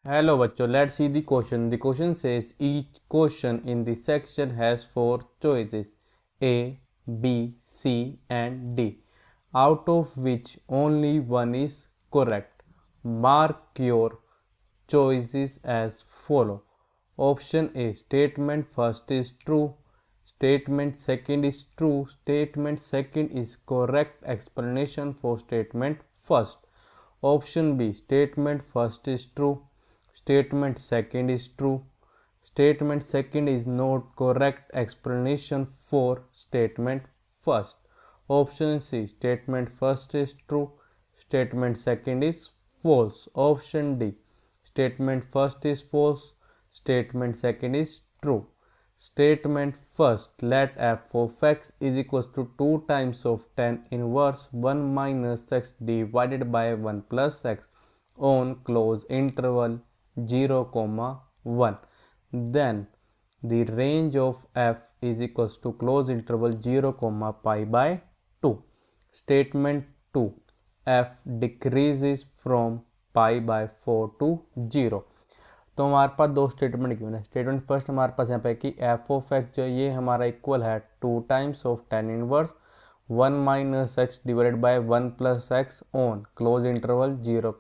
Hello bachcho, let's see the question. The question says each question in the section has four choices A, B, C and D, out of which only one is correct. Mark your choices as follow. Option A, statement first is true, statement second is true, statement second is correct explanation for statement first. Option B, statement first is true, statement second is true, statement second is not correct explanation for statement first. Option C, statement first is true, statement second is false. Option D, statement first is false, statement second is true. Statement first, let f of x is equals to 2 times of tan inverse 1 minus x divided by 1 plus x on close interval 0, 1. Then the range of f is equals to close interval 0, pi by 2. Statement 2, f decreases from pi by 4 to 0. तो हमारे पास दो statement given है. Statement first हमारे पास यहाँ पे कि F of x जो ये हमारा इक्वल है 2 times of tan inverse 1 minus X divided by 1 plus X on closed interval 0,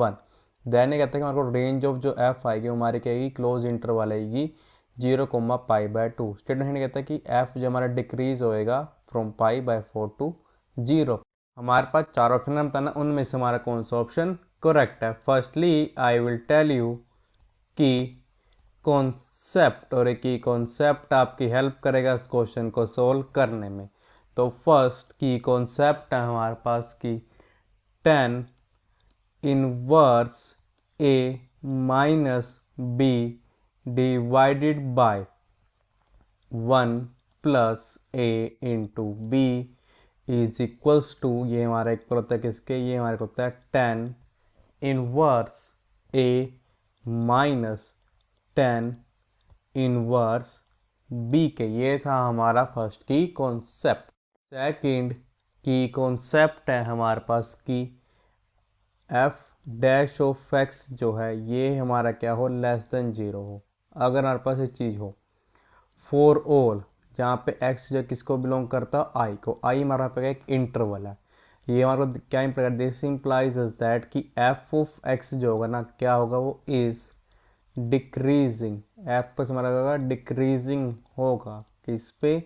1. Then ये कहते हैं कि हमारे को रेंज ऑफ जो एफ आएगी हमारी क्या आएगी, क्लोज इंटरवल आएगी 0, पाई बाय 2. स्टेटमेंट कहता है कि एफ जो हमारा डिक्रीज होएगा फ्रॉम पाई बाय 4 टू 0. हमारे पास चार ऑप्शन है बताना उनमें से हमारा कौन सा ऑप्शन करेक्ट है. Firstly I will tell you key concept और एक की कॉन्सेप्ट आपकी हेल्प करेगा इस क्वेश्चन को सोल्व करने में. तो फर्स्ट की कॉन्सेप्ट है हमारे पास की tan inverse a minus b divided by 1 plus a into B is equals to, ये हमारा इक्वल होता है किसके, ये हमारे को होता है tan inverse a minus tan inverse B के. ये था हमारा फर्स्ट की कॉन्सेप्ट. सेकंड की कॉन्सेप्ट है हमारे पास की एफ डैश ऑफ एक्स जो है ये हमारा क्या हो, लेस देन 0 हो. अगर हमारे पास एक चीज़ हो फॉर ऑल जहाँ पे एक्स जो किसको बिलोंग करता है, आई को. आई हमारा पे एक इंटरवल है. ये हमारा क्या इम्प्लाई, दिस इम्प्लाइज दैट कि एफ ऑफ एक्स जो होगा ना क्या होगा, वो इज डिक्रीजिंग. एफ पर हमारा होगा डिक्रीजिंग होगा किस पे,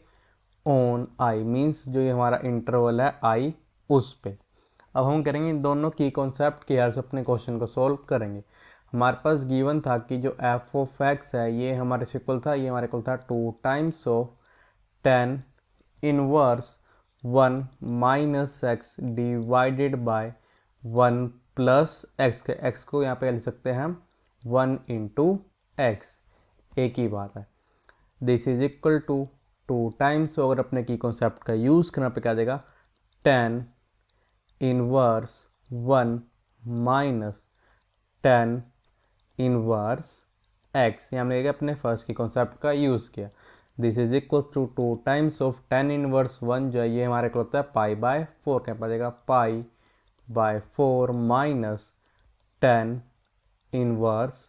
ऑन आई, मीन्स जो ये हमारा इंटरवल है आई उस पे. अब हम करेंगे इन दोनों की कॉन्सेप्ट की हेल्प से अपने क्वेश्चन को सोल्व करेंगे. हमारे पास गिवन था कि जो एफ ऑफ एक्स है ये हमारे इक्वल था, ये हमारे इक्वल था 2 times of tan inverse 1 minus X divided by 1 plus x के. एक्स को यहाँ पे लिख सकते हैं हम 1 इंटू एक्स, एक ही बात है. This is equal to 2 times, अगर अपने की कॉन्सेप्ट का यूज़ करना पे क्या देगा, tan inverse 1 minus tan inverse X. ये हमने अपने फर्स्ट की कॉन्सेप्ट का यूज़ किया. This is equal to 2 times of tan inverse 1 जो है ये हमारे को होता है पाई बाय 4. क्या पड़ेगा, पाई by 4 minus tan inverse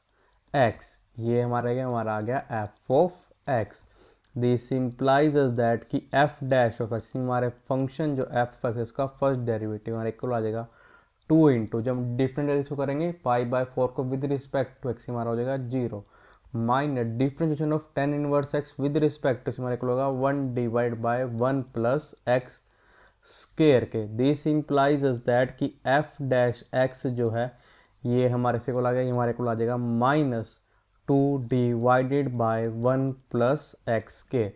X. ये हमारा आ गया F of x. This implies that कि एफ डैश ऑफ एक्स हमारे फंक्शन जो एफ एक्स इसका फर्स्ट डेरिवेटिव हमारे इक्वल आ जाएगा 2 इंटू, जब डिफरेंट डेरिवेटिव करेंगे पाई बाय 4 को विद रिस्पेक्ट टू एक्स हमारा हो जाएगा 0 minus differentiation of tan inverse X with respect to हमारे इक्वल होगा 1 divide by 1 plus X square के. दिस इम्प्लाइज दैट कि एफ डैश एक्स जो है ये हमारे से को आ गया, ये हमारे को आ जाएगा minus 2 divided by 1 plus x के.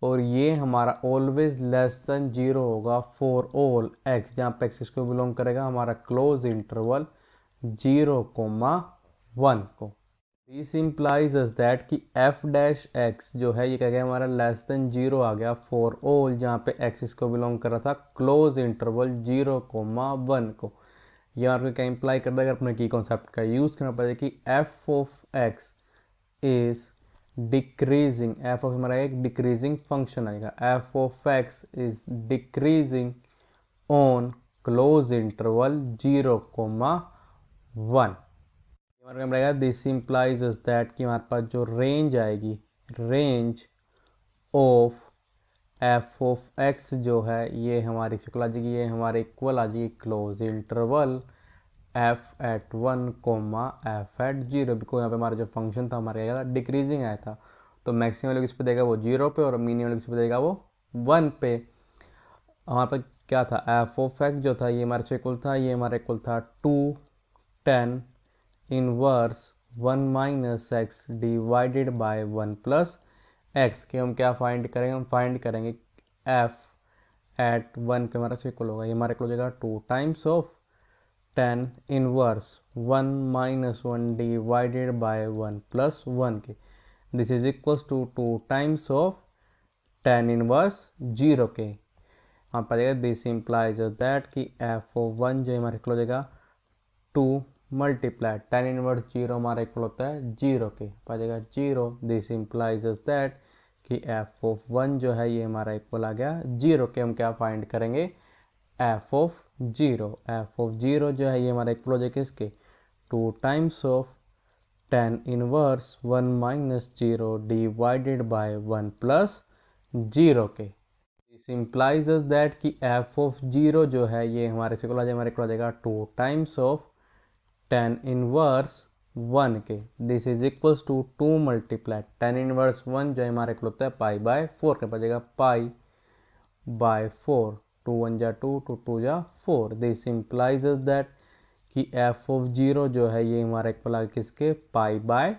और ये हमारा ऑलवेज लेस देन 0 होगा फॉर ऑल एक्स, जहाँ पे एक्स इसको बिलोंग करेगा हमारा क्लोज इंटरवल 0, 1 को. दिस इम्प्लाइज दैट कि एफ डैश एक्स जो है ये क्या गया हमारा लेस देन 0 आ गया फॉर ऑल, जहाँ पे एक्स इसको बिलोंग कर रहा था क्लोज इंटरवल 0, 1 को. यहाँ पे क्या इम्प्लाई करता है, अगर अपने की कॉन्सेप्ट का यूज़ करना पड़ेगा कि F of x is decreasing. F of हमारा एक डिक्रीजिंग फंक्शन आएगा. F of x is decreasing on closed interval 0, 1. हमारे पास रहेगा दिस इम्प्लाइज इज दैट कि हमारे पास जो रेंज आएगी, range of F of x जो है ये हमारी इक्वल आ जाएगी, ये हमारे इक्वल आ जाएगी closed interval F at one comma F at zero. Because यहाँ पे हमारा जो फंक्शन था हमारे आया था डिक्रीजिंग आया था, तो मैक्सिमम वैल्यू किस पे देगा वो 0 पे और मिनिमम वैल्यू किस पे देगा वो 1 पे। हमारे पास क्या था एफ ऑफ एक्स जो था ये हमारे से इक्वल था, ये हमारा इक्वल था 2 10 inverse 1 minus X divided by 1 plus x के हम क्या फाइंड करेंगे, हम फाइंड करेंगे एफ एट 1 पे हमारा से इक्वल होगा, ये हमारा इक्वल हो जाएगा 2 times of 10 inverse 1 minus 1 divided by 1 plus 1 के, this is equals to 2 times of 10 inverse 0 के। हम पाएगा दिस इम्प्लाइज दैट कि एफ ऑफ 1 जो हमारे इक्वल हो जाएगा 2 मल्टीप्लाई 10 इनवर्स 0 हमारा इक्वल होता है 0 के, पाएगा 0। दिस इम्प्लाइज दैट कि एफ ऑफ 1 जो है ये हमारा इक्वल आ गया 0 के। हम क्या फाइंड करेंगे एफ ऑफ 0, एफ ऑफ 0 जो है ये हमारा इक्वल हो जाएगा इसके 2 times of 10 inverse 1 minus 0 divided by 1 plus 0 के। दिस इम्प्लाइज दैट कि एफ ऑफ 0 जो है ये हमारे से हमारे इक्वल हो जाएगा 2 टाइम्स ऑफ 10 इनवर्स 1 के, this is equals to 2 multiply 10 inverse 1 जो हमारे इक्वल होता है पाई बाय 4 के, बचेगा पाई बाय 4, 2 1 जा 2, 2 2 जा 4। दिस इम्प्लाइज दैट कि एफ ऑफ 0 जो है ये हमारा इक्वल आ किसके पाई बाय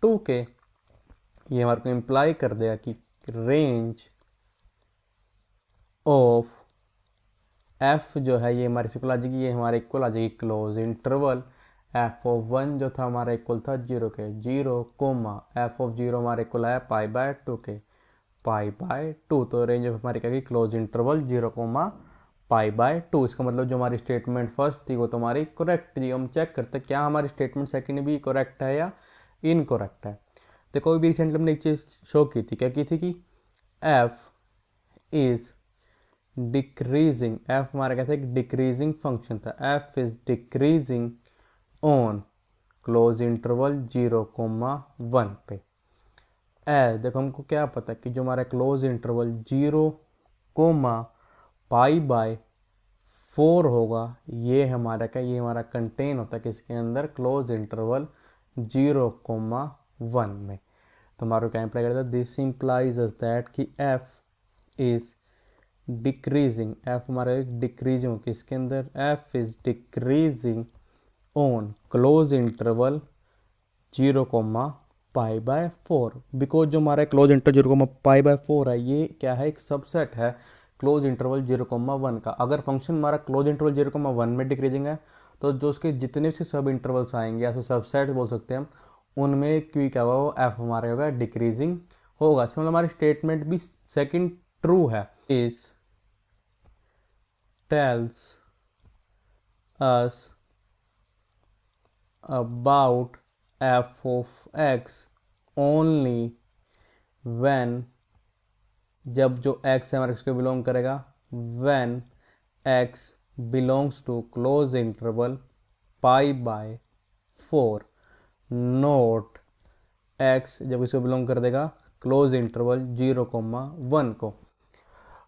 2 के। ये हमारे को इम्प्लाई कर देगा कि रेंज ऑफ एफ जो है ये हमारे इक्वल आ जाएगी, ये हमारे इक्वल आ जाएगी क्लोज इंटरवल एफ ऑफ 1 जो था हमारा इक्वल था 0 के, 0 कोमा एफ ऑफ 0 हमारे इक्वल आया पाई बाय 2 के, पाई बाय 2। तो रेंज ऑफ हमारी क्या closed interval 0 comma pi by 2। इसका मतलब जो हमारी स्टेटमेंट फर्स्ट थी वो तो हमारी करेक्ट थी। हम चेक करते हैं क्या हमारी स्टेटमेंट सेकंड भी करेक्ट है या इनकरेक्ट है। देखो अभी रिसेंटली हमने एक चीज़ शो की थी, क्या की थी कि एफ इज डिक्रीजिंग, एफ हमारा क्या था एक डिक्रीजिंग फंक्शन था, F is decreasing on closed interval 0 comma 1 पे। देखो हमको क्या पता कि जो हमारा closed interval 0 comma pi by 4 होगा, ये हमारा क्या ये हमारा कंटेन होता है किसके अंदर क्लोज इंटरवल 0 कोमा 1 में। तो हमारा क्या इम्प्लाई करता है दिस इम्प्लाइज दैट कि एफ इज डिक्रीजिंग, एफ हमारा डिक्रीजिंग किसके अंदर F is decreasing on closed interval 0 comma pi by 4। Because जो हमारा closed interval 0 comma pi by 4 है ये क्या है एक सबसेट है क्लोज इंटरवल 0 कोमा 1 का। अगर फंक्शन हमारा क्लोज इंटरवल 0 कोमा 1 में डिक्रीजिंग है तो जो उसके जितने भी सब इंटरवल्स आएंगे या सबसेट बोल सकते हैं हम, उनमें क्यों क्या होगा वो एफ हमारे होगा डिक्रीजिंग होगा। इसमें हमारी स्टेटमेंट भी सेकंड ट्रू है। इस tells us about f of x only when, जब जो x है हमारे x को बिलोंग करेगा, when x belongs to close interval pi by 4, note x जब इसको बिलोंग कर देगा क्लोज इंटरवल 0 कोमा 1 को।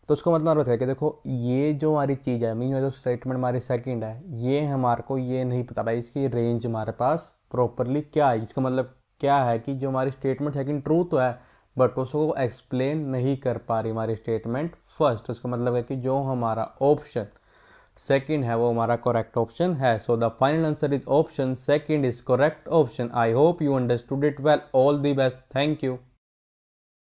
तो उसको मतलब रखा है कि देखो ये जो हमारी चीज़ है मीन जो स्टेटमेंट हमारी सेकंड है ये हमारे को ये नहीं पता भाई इसकी रेंज हमारे पास प्रॉपरली क्या है। इसका मतलब क्या है कि जो हमारी स्टेटमेंट सेकंड ट्रू तो है बट उसको एक्सप्लेन नहीं कर पा रही हमारी स्टेटमेंट फर्स्ट। उसका मतलब है कि जो हमारा ऑप्शन सेकंड है वो हमारा करेक्ट ऑप्शन है। So the final answer is option second is correct option. I hope you understood it well. All the best. Thank you.